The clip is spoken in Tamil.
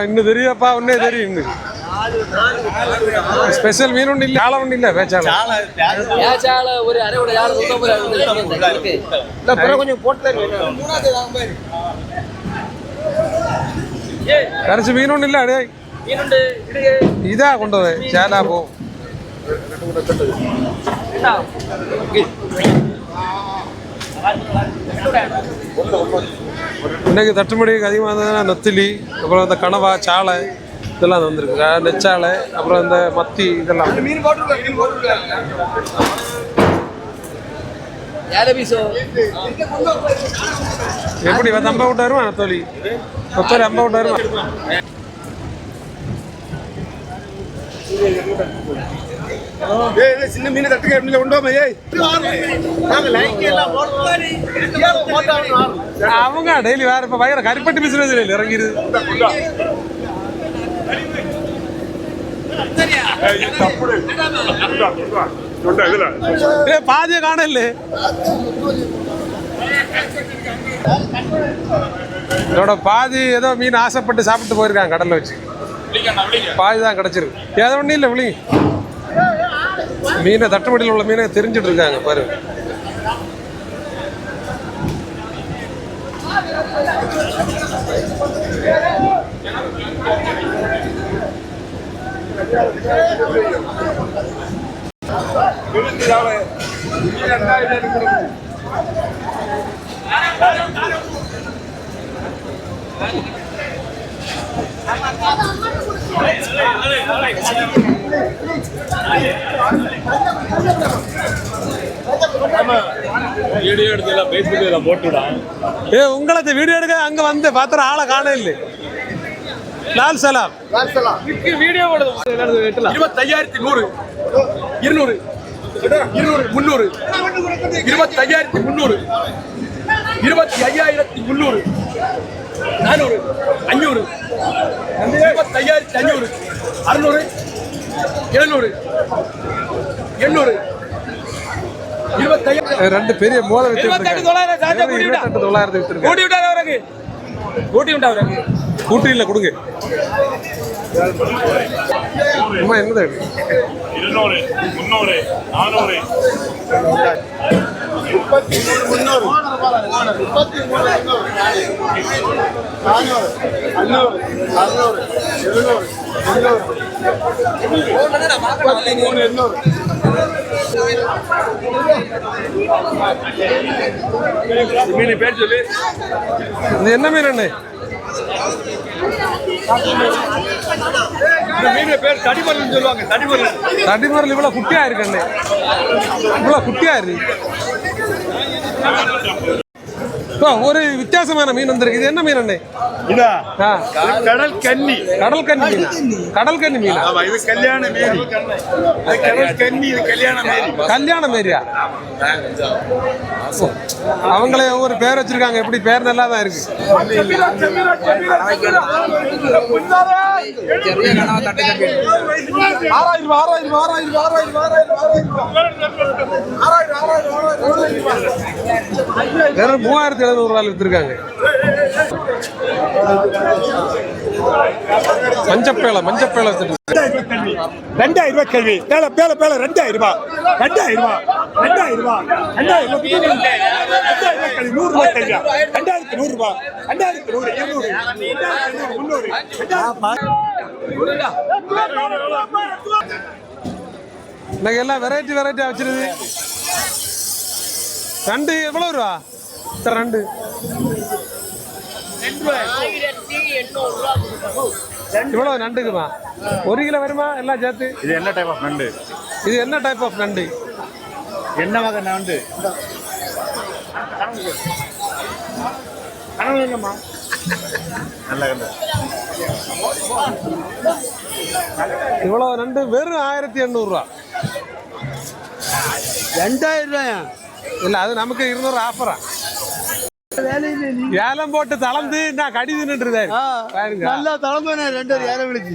இன்னும் தெரியாப்பா உன்னே தெரியும் ஸ்பெஷல் மீன் ஒன்றும் இல்லை ஆள ஒன்றும் இல்லை பேச்சால ஒரு அரையோட கொஞ்சம் போட்டு கரைச்சி மீன் ஒன்றும் இல்லை அடே இதா கொண்டு போய் சேலா போ இன்னைக்கு தட்டுமடிக்கு அதிகமாக இருந்ததுன்னா நெத்திலி, அப்புறம் இந்த கனவா, சாலை இதெல்லாம் வந்துருக்கு, நெச்சாலை, அப்புறம் இந்த மத்தி இதெல்லாம். எப்படி 50 விட்டாருமா நெத்தோலி? நெத்தோலி 50 விட்டாருமா? சின்ன மீன் தட்டுக்க உண்டோமே அவங்க டெய்லி வேற இப்ப பயங்கர கரிப்பட்டி பிசினஸ் இறங்கிடுது. பாதிய காணல இதோட பாதி ஏதோ மீன் ஆசைப்பட்டு சாப்பிட்டு போயிருக்காங்க கடல்ல வச்சு, பாதி தான் கிடைச்சிருக்கு. ஏதோ ஒன்றும் இல்லை விளி மீனை தட்டுப்படியில் உள்ள மீனை தெரிஞ்சுட்டு இருக்காங்க பாருங்க. வீடியோ எடுத்து பேஸ்புக்ல போட்டுடா. உங்களது வீடியோ எடுக்க அங்க வந்து பாத்திர ஆளை காண இல்லை. லால் சலாம் வீடியோ 25100 200 200 300 25300 25300 400 500 25500 600 700 800 ரெண்டு பெரிய மோத கூட்டியில் கொடுங்க. அம்மா என்னது 200 300 400 மீன் பேர் சொல்லு. என்ன மீன் அண்ணே? மீன் பேர் தடிமரல் சொல்லுவாங்க. தடிமரல் இவ்வளவு குட்டியா இருக்கு அண்ணே, இவ்வளவு குட்டியா இருக்கு. ஒரு வித்தியாசமான மீன் வந்திருக்கு. இது என்ன மீன் அண்ணே? கடல் கன்னி. கடல் கன்னி மீனா? கடல் கன்னி மீனா? இது கல்யாண மேரி. கடல் கன்னி, இது கல்யாண மேரி. கல்யாண மேரியா? அவங்களே ஒவ்வொரு பேர் வச்சிருக்காங்க. எப்படி பேர் நல்லா தான் இருக்கு. வெறும் 3700 ரூபாய் வித்துருக்காங்க. மஞ்சப்பேலை 2000 ரூபாய் கேள்வி. பேல 2000 ரூபாய் 2000 ரூபாய் 2000 ரூபாய் 100 ரூபாய் கேள்வி. 2100 ரூபாய் 2100 200 300 இன்னைக்கு எல்லாம் வெரைட்டியா வச்சிருது. நண்டு எவ்வளவு ரூபா? நண்டு இவ்வளவு நண்டுக்குமா? 1 கிலோ வருமா எல்லாம் சேர்த்து? இது என்ன டைப் ஆஃப் நண்டு? இது என்ன டைப் ஆஃப் நண்டு? என்ன வகை நண்டு? நல்ல கண்டு. இவ்வளவு நண்டு வெறும் 1800 ரூபா. 2000 ரூபாயா? இல்ல அது நமக்கு 200 ஆஃபரா. ஏலம் போட்டு தளர்ந்து நான் கடி தின்னுட்டு நல்லா தளர்ந்து 2 ஏலம் விழுச்சு.